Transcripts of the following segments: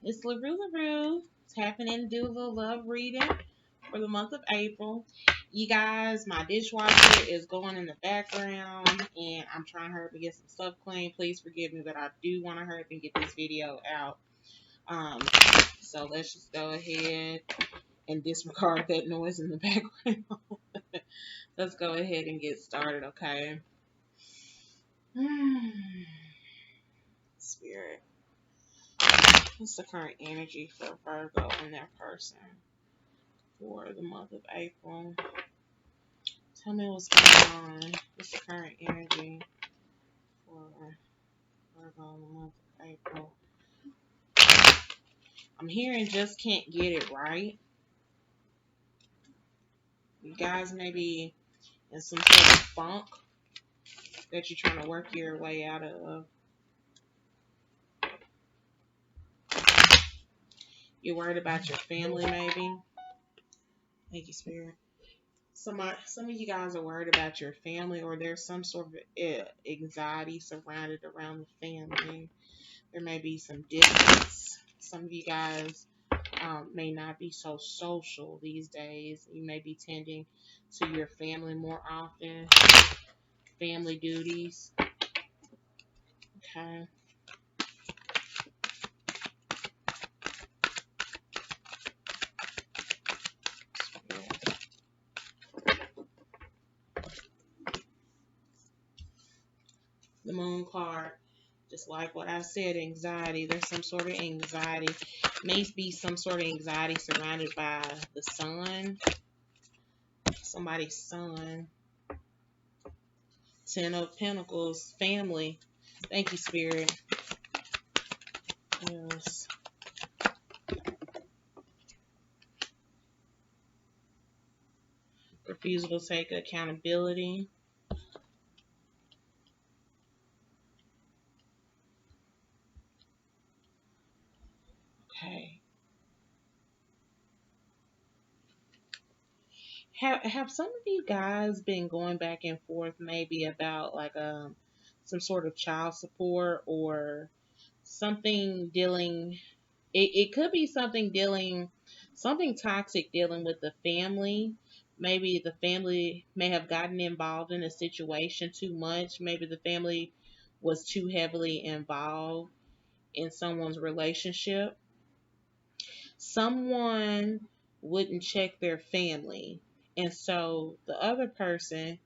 It's LaRue. Tapping in, do a little love reading for the month of April. You guys, my dishwasher is going in the background and I'm trying to hurry up and get some stuff clean. Please forgive me, but I do want to hurry up and get this video out. Um, so let's just go ahead and disregard that noise in the background. Let's go ahead and get started, okay? Spirit. What's the current energy for Virgo and that person for the month of April? Tell me what's going on. What's the current energy for Virgo in the month of April? I'm hearing just can't get it right. You guys may be in some sort of funk that you're trying to work your way out of. You're worried about your family, maybe. Thank you, Spirit. Some of you guys are worried about your family, or there's some sort of anxiety surrounded around the family. There may be some distance. Some of you guys may not be so social these days. You may be tending to your family more often, family duties. Okay. The moon card, just like what I said, anxiety. There's some sort of anxiety. May be some sort of anxiety surrounded by the sun, somebody's son. Ten of Pentacles, family. Thank you, Spirit. Yes. Refusal to take accountability. Okay. Have some of you guys been going back and forth maybe about like some sort of child support or something dealing it could be something toxic dealing with the family. Maybe the family may have gotten involved in a situation too much. Maybe the family was too heavily involved in someone's relationship. Someone wouldn't check their family. And so the other person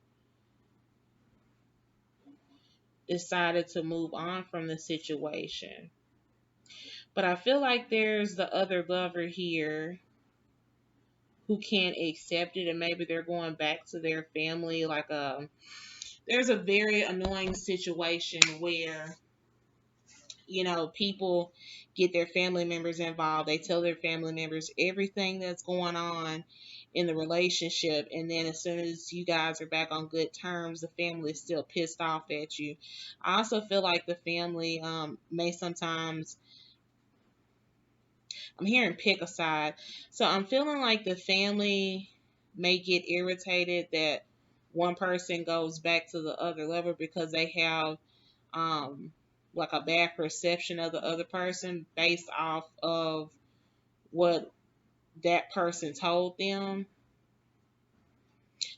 decided to move on from the situation. But I feel like there's the other lover here who can't accept it, and maybe they're going back to their family. Like there's a very annoying situation where people get their family members involved. They tell their family members everything that's going on in the relationship, and then as soon as you guys are back on good terms, the family is still pissed off at you. I also feel like the family may sometimes, I'm hearing pick a side. So I'm feeling like the family may get irritated that one person goes back to the other lover because they have um like a bad perception of the other person based off of what that person told them.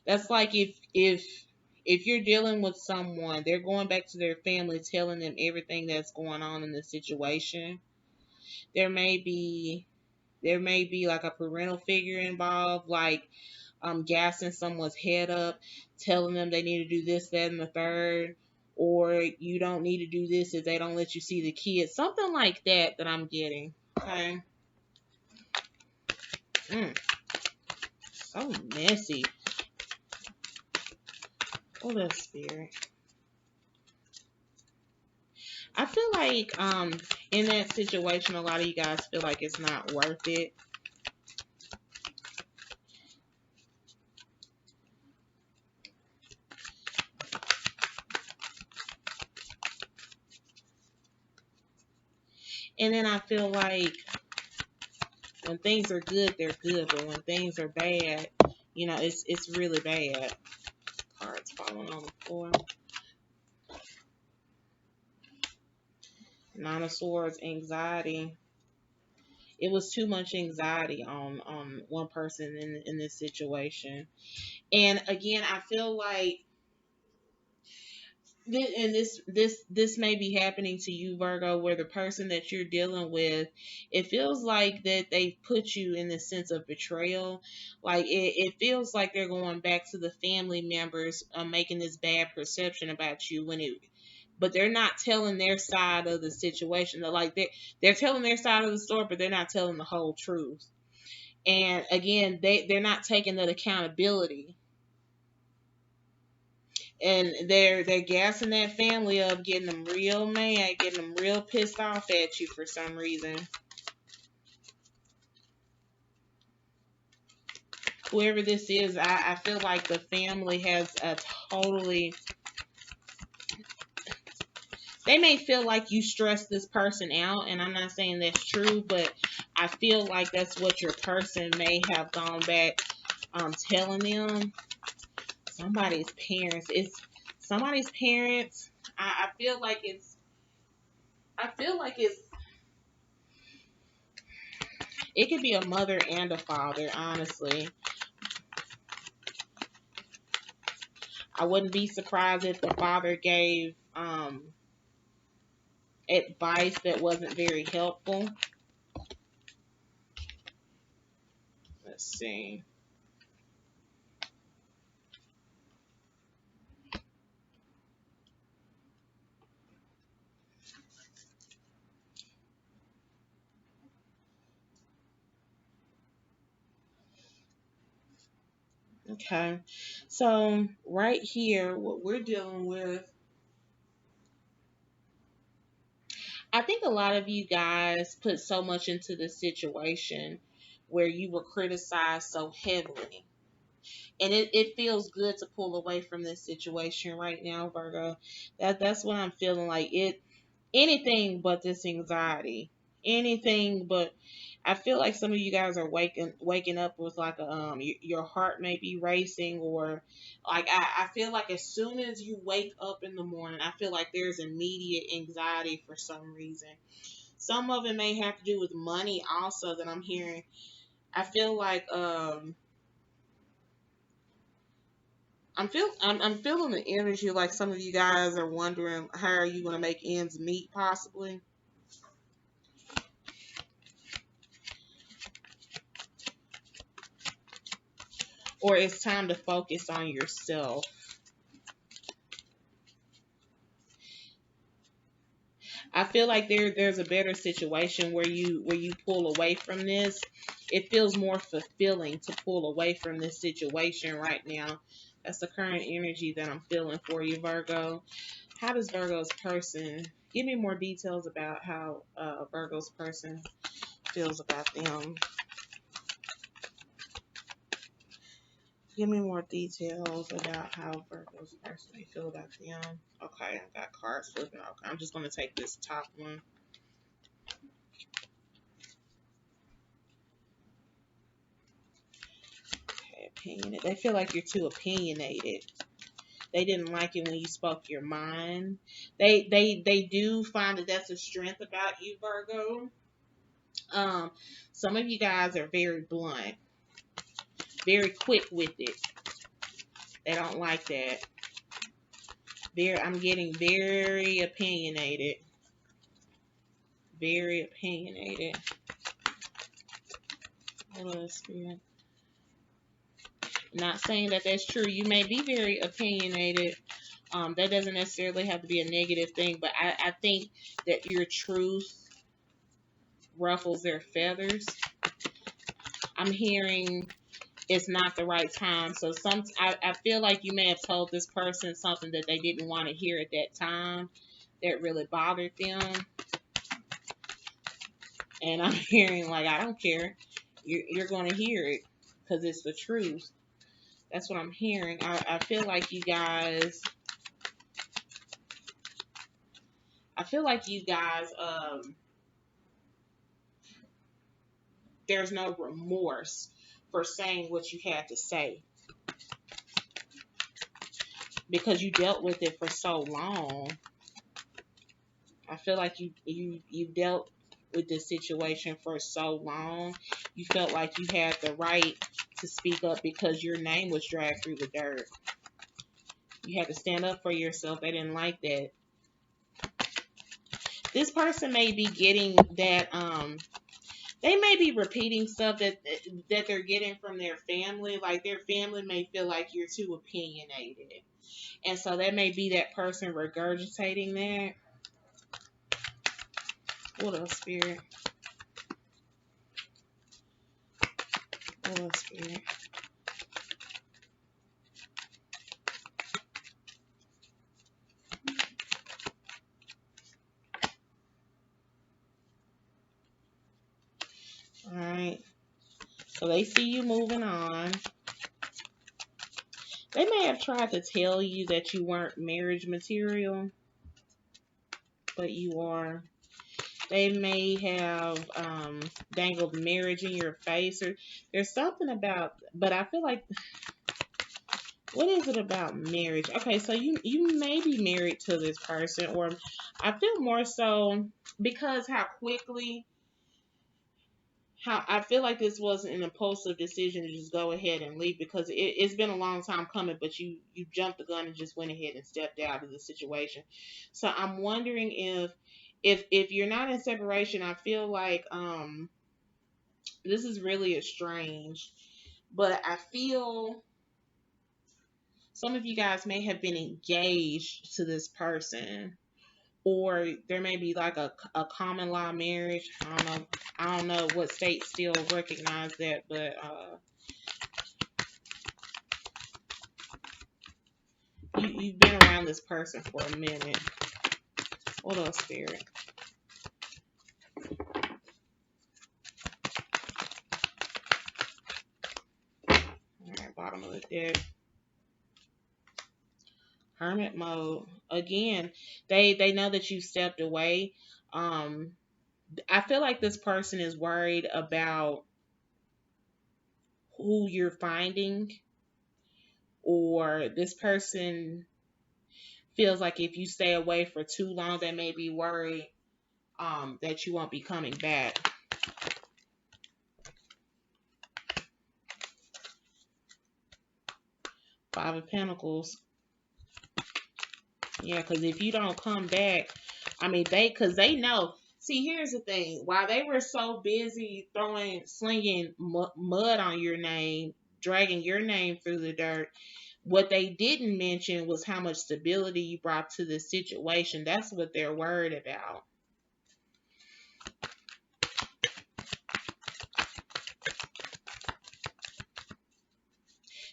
That's like if you're dealing with someone, they're going back to their family telling them everything that's going on in the situation. There may be there may be like a parental figure involved, like gassing someone's head up, telling them they need to do this, that, and the third, or you don't need to do this if they don't let you see the kids. Something like that I'm getting. Okay. So messy. Oh, the spirit. I feel like in that situation, a lot of you guys feel like it's not worth it. And then I feel like when things are good, they're good, but when things are bad, it's really bad. Cards falling on the floor. Nine of Swords, anxiety. it was too much anxiety on one person in this situation. And again, I feel like this may be happening to you, Virgo, where the person that you're dealing with, it feels like that they put you in the sense of betrayal. Like it feels like they're going back to the family members, making this bad perception about you when it, but they're not telling their side of the situation. They're telling their side of the story, but they're not telling the whole truth. And again, they're not taking that accountability, and they're gassing that family up, getting them real mad, getting them real pissed off at you for some reason. Whoever this is, I feel like the family has a totally. They may feel like you stress this person out, and I'm not saying that's true, but I feel like that's what your person may have gone back telling them. Somebody's parents. It's somebody's parents. I feel like it's. I feel like it's. It could be a mother and a father, honestly. I wouldn't be surprised if the father gave advice that wasn't very helpful. Let's see. Okay. So, right here, what we're dealing with, I think a lot of you guys put so much into the situation where you were criticized so heavily. And it feels good to pull away from this situation right now, Virgo. That's what I'm feeling like. Anything but this anxiety. Anything but I feel like some of you guys are waking up with like a your heart may be racing, or like I feel like as soon as you wake up in the morning, I feel like there's immediate anxiety for some reason. Some of it may have to do with money also that I'm hearing. I feel like I'm feeling the energy like some of you guys are wondering how are you going to make ends meet possibly, or it's time to focus on yourself. I feel like there's a better situation where you pull away from this. It feels more fulfilling to pull away from this situation right now. That's the current energy that I'm feeling for you, Virgo. How does Virgo's person give me more details about how Virgo's person feels about them? Give me more details about how Virgo's person may feel about them. Okay, I got cards flipping. Okay, I'm just gonna take this top one. Okay, opinionated. They feel like you're too opinionated. They didn't like it when you spoke your mind. They do find that that's a strength about you, Virgo. Um, some of you guys are very blunt, very quick with it. They don't like that. I'm getting very opinionated. Very opinionated. Hello, Spirit. Not saying that that's true. You may be very opinionated. That doesn't necessarily have to be a negative thing, but I think that your truth ruffles their feathers. I'm hearing it's not the right time. So I feel like you may have told this person something that they didn't want to hear at that time that really bothered them. And I'm hearing like, I don't care. You're going to hear it because it's the truth. That's what I'm hearing. I feel like you guys. I feel like you guys. There's no remorse for saying what you had to say because you dealt with it for so long. I feel like you dealt with this situation for so long. You felt like you had the right to speak up because your name was dragged through the dirt. You had to stand up for yourself. They didn't like that. This person may be getting that they may be repeating stuff that they're getting from their family. Like their family may feel like you're too opinionated. And so that may be that person regurgitating that. What else, Spirit? What else, Spirit? Alright. So they see you moving on. They may have tried to tell you that you weren't marriage material, but you are. They may have dangled marriage in your face, or there's something about, but I feel like, what is it about marriage? Okay, so you may be married to this person, or I feel more so because how I feel like this wasn't an impulsive decision to just go ahead and leave, because it's been a long time coming, but you jumped the gun and just went ahead and stepped out of the situation. So I'm wondering if you're not in separation, I feel like this is really strange, but I feel some of you guys may have been engaged to this person, or there may be like a common law marriage. I don't know what states still recognize that, but you've been around this person for a minute. What else, Spirit? All right, bottom of the deck. Hermit mode. Again, they know that you stepped away. I feel like this person is worried about who you're finding, or this person feels like if you stay away for too long, they may be worried that you won't be coming back. Five of Pentacles. Yeah, because if you don't come back, I mean, because they know. See, here's the thing. While they were so busy slinging mud on your name, dragging your name through the dirt, what they didn't mention was how much stability you brought to this situation. That's what they're worried about.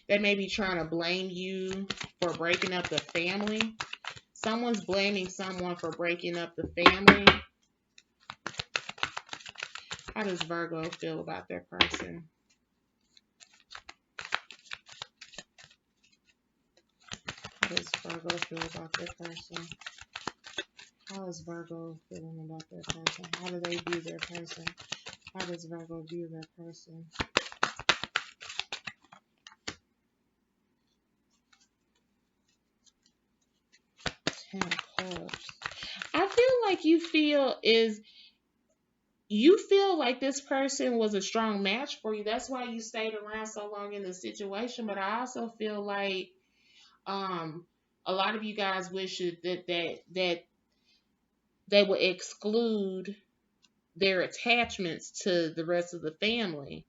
They may be trying to blame you for breaking up the family. Someone's blaming someone for breaking up the family. How does Virgo feel about their person? How does Virgo feel about their person? How is Virgo feeling about their person? How do they view their person? How does Virgo view their person? Ten of Cups. I feel like you feel like this person was a strong match for you. That's why you stayed around so long in the situation. But I also feel like a lot of you guys wish that they would exclude their attachments to the rest of the family.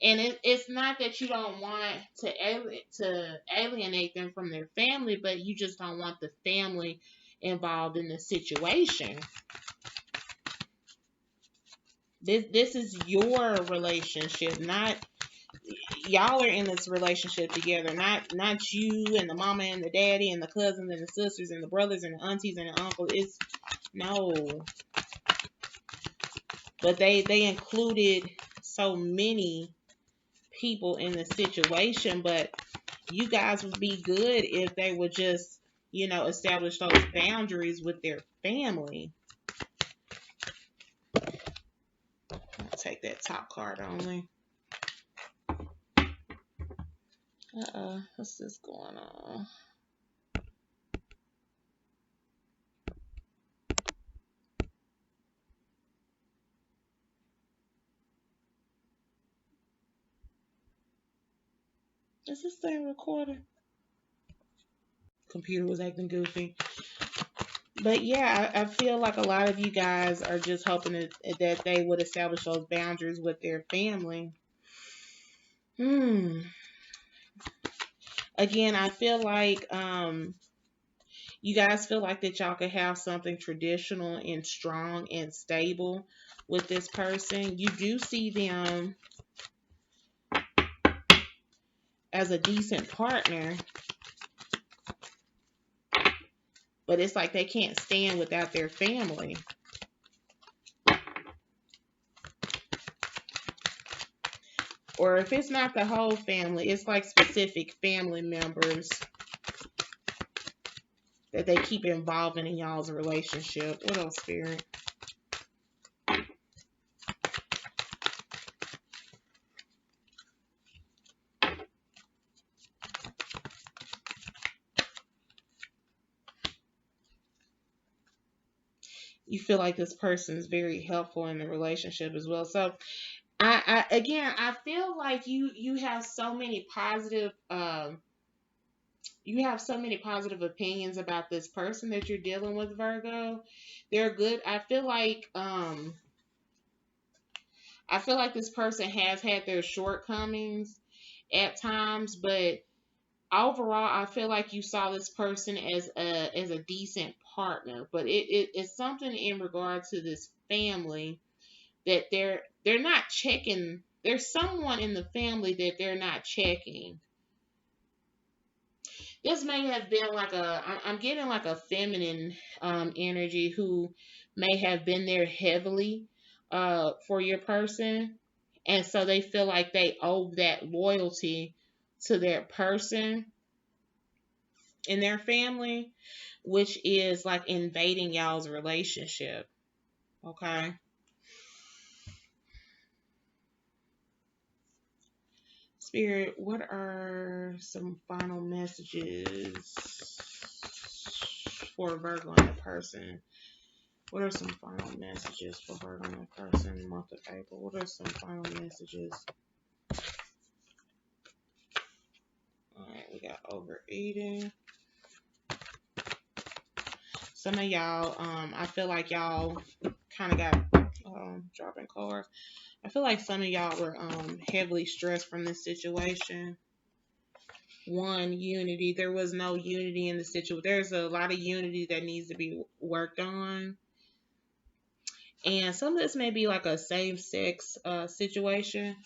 And it's not that you don't want to alienate them from their family, but you just don't want the family involved in the situation. This is your relationship, not y'all are in this relationship together, not you and the mama and the daddy and the cousins and the sisters and the brothers and the aunties and the uncle. It's no. But they included so many people in the situation, but you guys would be good if they would just, establish those boundaries with their family. I'll take that top card only. What's this going on? Is this thing recording? Computer was acting goofy. But yeah, I feel like a lot of you guys are just hoping that they would establish those boundaries with their family. Hmm. Again, I feel like you guys feel like that y'all could have something traditional and strong and stable with this person. You do see them as a decent partner, but it's like they can't stand without their family. Or if it's not the whole family, it's like specific family members that they keep involving in y'all's relationship. What else, Spirit? You feel like this person is very helpful in the relationship as well. So I again, I feel like you have so many positive you have so many positive opinions about this person that you're dealing with, Virgo. They're good. I feel like this person has had their shortcomings at times, but overall I feel like you saw this person as a decent partner. But it's something in regard to this family that they're not checking. There's someone in the family that they're not checking. This may have been like I'm getting like a feminine energy who may have been there heavily for your person, and so they feel like they owe that loyalty to their person in their family, which is like invading y'all's relationship. Okay. Spirit, what are some final messages for Virgo and the person? What are some final messages for Virgo and the person month of April? What are some final messages? Alright, we got overeating. Some of y'all, I feel like y'all kind of got dropping cards. I feel like some of y'all were heavily stressed from this situation. One, unity. There was no unity in the situation. There's a lot of unity that needs to be worked on. And some of this may be like a same sex situation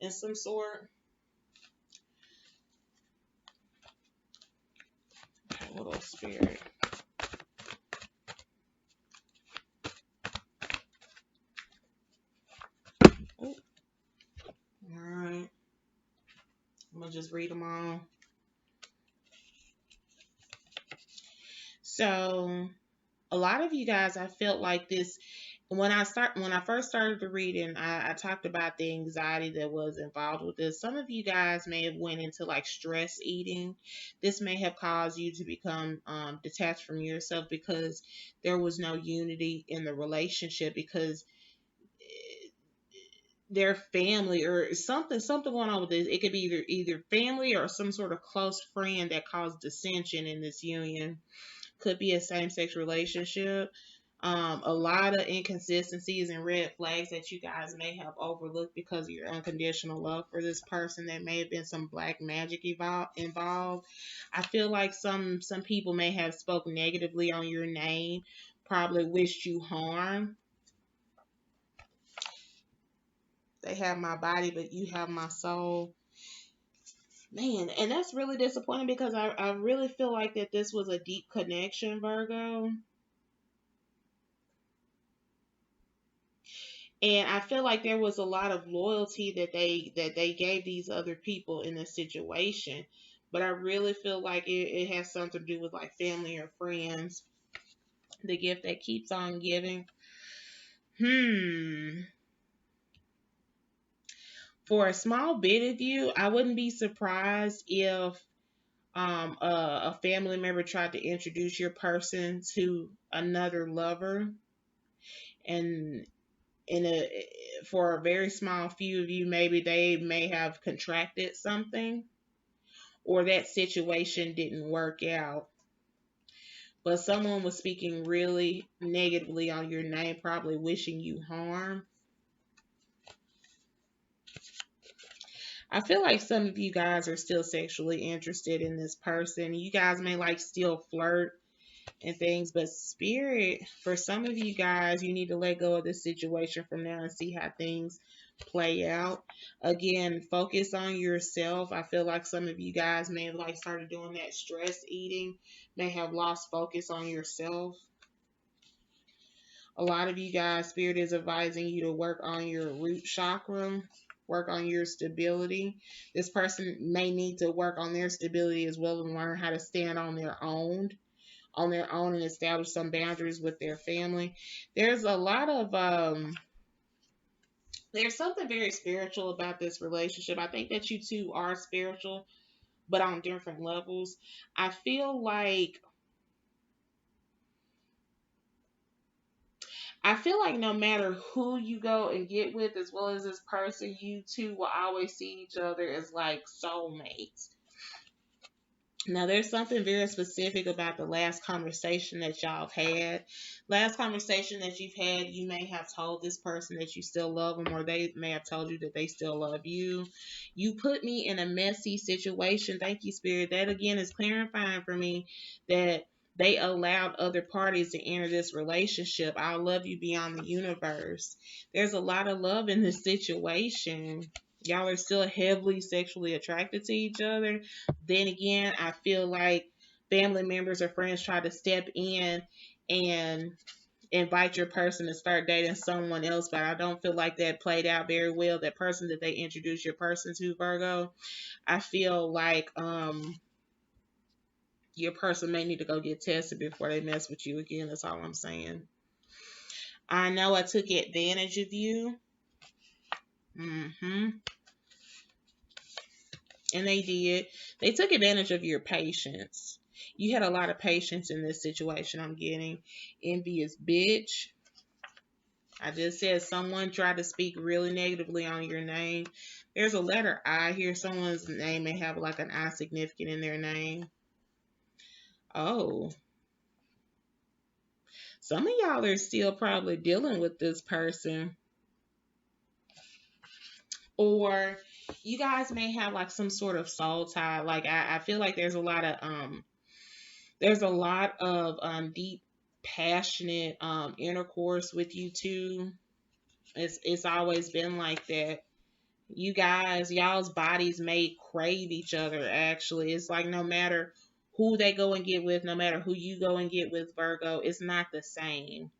in some sort. Okay, what else, Spirit? Oh, alright. I'm going to just read them all. So, a lot of you guys, I felt like this when I first started the reading, I talked about the anxiety that was involved with this. Some of you guys may have went into like stress eating. This may have caused you to become detached from yourself because there was no unity in the relationship, because their family or something going on with this. It could be either family or some sort of close friend that caused dissension in this union. Could be a same-sex relationship. A lot of inconsistencies and red flags that you guys may have overlooked because of your unconditional love for this person. There may have been some black magic involved. I feel like some people may have spoken negatively on your name, probably wished you harm. They have my body, but you have my soul. Man, and that's really disappointing because I really feel like that this was a deep connection, Virgo. And I feel like there was a lot of loyalty that they gave these other people in this situation. But I really feel like it has something to do with like family or friends. The gift that keeps on giving. Hmm. For a small bit of you, I wouldn't be surprised if a family member tried to introduce your person to another lover, and in a for a very small few of you, maybe they may have contracted something. or that situation didn't work out. But someone was speaking really negatively on your name, probably wishing you harm. I feel like some of you guys are still sexually interested in this person. You guys may like still flirt and things, but spirit, for some of you guys, you need to let go of this situation from now and see how things play out. Again, focus on yourself. I feel like some of you guys may have like started doing that stress eating, may have lost focus on yourself. A lot of you guys, spirit is advising you to work on your root chakra, work on your stability. This person may need to work on their stability as well and learn how to stand on their own and establish some boundaries with their family. There's a lot of there's something very spiritual about this relationship. I think that you two are spiritual, but on different levels. I feel like no matter who you go and get with, as well as this person, you two will always see each other as like soulmates. Now, there's something very specific about the last conversation that y'all have had. Last conversation that you've had, you may have told this person that you still love them, or they may have told you that they still love you. You put me in a messy situation. Thank you, Spirit. That again is clarifying for me that they allowed other parties to enter this relationship. I love you beyond the universe. There's a lot of love in this situation. Y'all are still heavily sexually attracted to each other. Then again, I feel like family members or friends try to step in and invite your person to start dating someone else, but I don't feel like that played out very well. That person that they introduced your person to, Virgo, I feel like your person may need to go get tested before they mess with you again. That's all I'm saying. I know I took advantage of you. Mm-hmm. And they did. They took advantage of your patience. You had a lot of patience in this situation. I'm getting envious bitch. I just said someone tried to speak really negatively on your name. There's a letter I here. Someone's name may have like an I significant in their name. Oh, some of y'all are still probably dealing with this person. Or you guys may have like some sort of soul tie. Like I feel like there's a lot of deep, passionate intercourse with you two. It's always been like that. You guys, y'all's bodies may crave each other. Actually, it's like no matter who they go and get with, no matter who you go and get with, Virgo, it's not the same.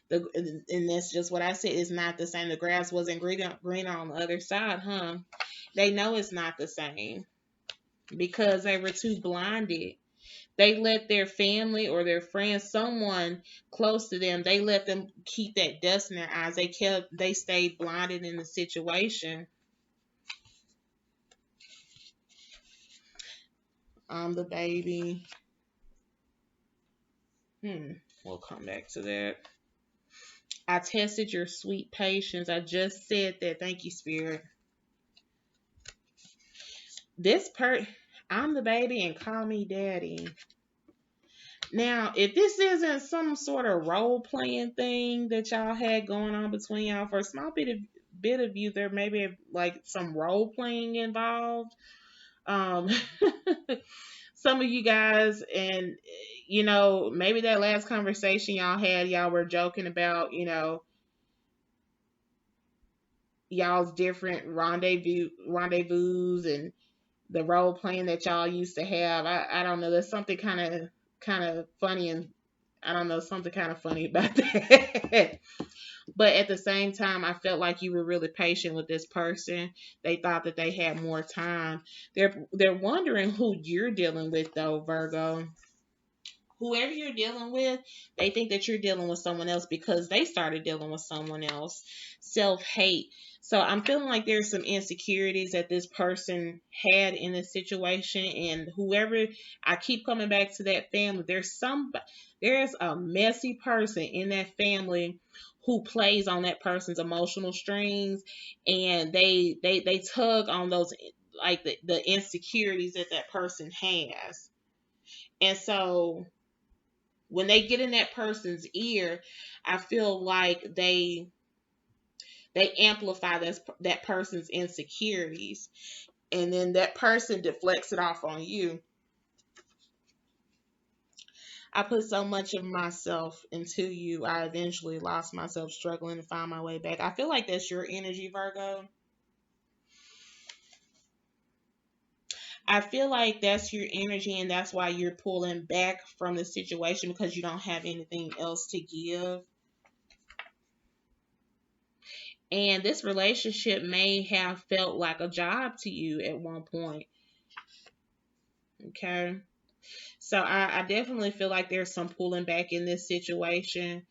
And that's just what I said. It's not the same. The grass wasn't greener on the other side, huh? They know it's not the same because they were too blinded. They let their family or their friends, someone close to them, they let them keep that dust in their eyes. They stayed blinded in the situation. I'm the baby. We'll come back to that. I tested your sweet patience. I just said that. Thank you, Spirit. This I'm the baby and call me daddy. Now, if this isn't some sort of role playing thing that y'all had going on between y'all, for a small bit of you, there may be like some role playing involved. Um, some of you guys, and maybe that last conversation y'all had, y'all were joking about, y'all's different rendezvous and the role playing that y'all used to have. I don't know. There's something kind of funny, and I don't know, something kind of funny about that. But at the same time, I felt like you were really patient with this person. They thought that they had more time. They're wondering who you're dealing with though, Virgo. Whoever you're dealing with, they think that you're dealing with someone else because they started dealing with someone else. Self-hate. So I'm feeling like there's some insecurities that this person had in this situation, and whoever, I keep coming back to that family. There's a messy person in that family who plays on that person's emotional strings, and they tug on those like the insecurities that that person has. And so when they get in that person's ear, I feel like they amplify that person's insecurities, and then that person deflects it off on you. I put so much of myself into you. I eventually lost myself struggling to find my way back. I feel like that's your energy, Virgo. I feel like that's your energy, and that's why you're pulling back from the situation because you don't have anything else to give. And this relationship may have felt like a job to you at one point. Okay. So I definitely feel like there's some pulling back in this situation.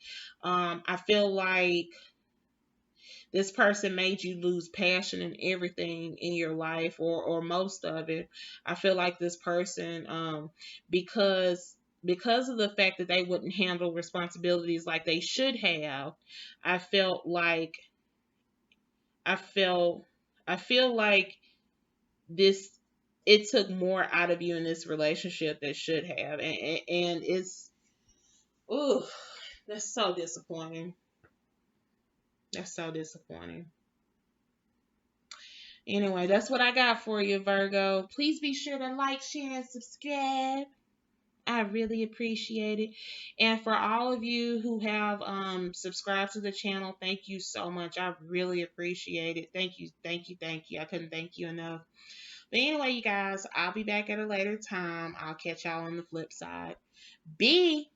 I feel like this person made you lose passion in everything in your life, or most of it. I feel like this person, because of the fact that they wouldn't handle responsibilities like they should have, I felt like I felt I feel like this it took more out of you in this relationship that should have, and it's ooh, that's so disappointing. That's so disappointing. Anyway, that's what I got for you, Virgo. Please be sure to like, share, and subscribe. I really appreciate it. And for all of you who have subscribed to the channel, thank you so much. I really appreciate it. Thank you, thank you, thank you. I couldn't thank you enough. But anyway, you guys, I'll be back at a later time. I'll catch y'all on the flip side. B.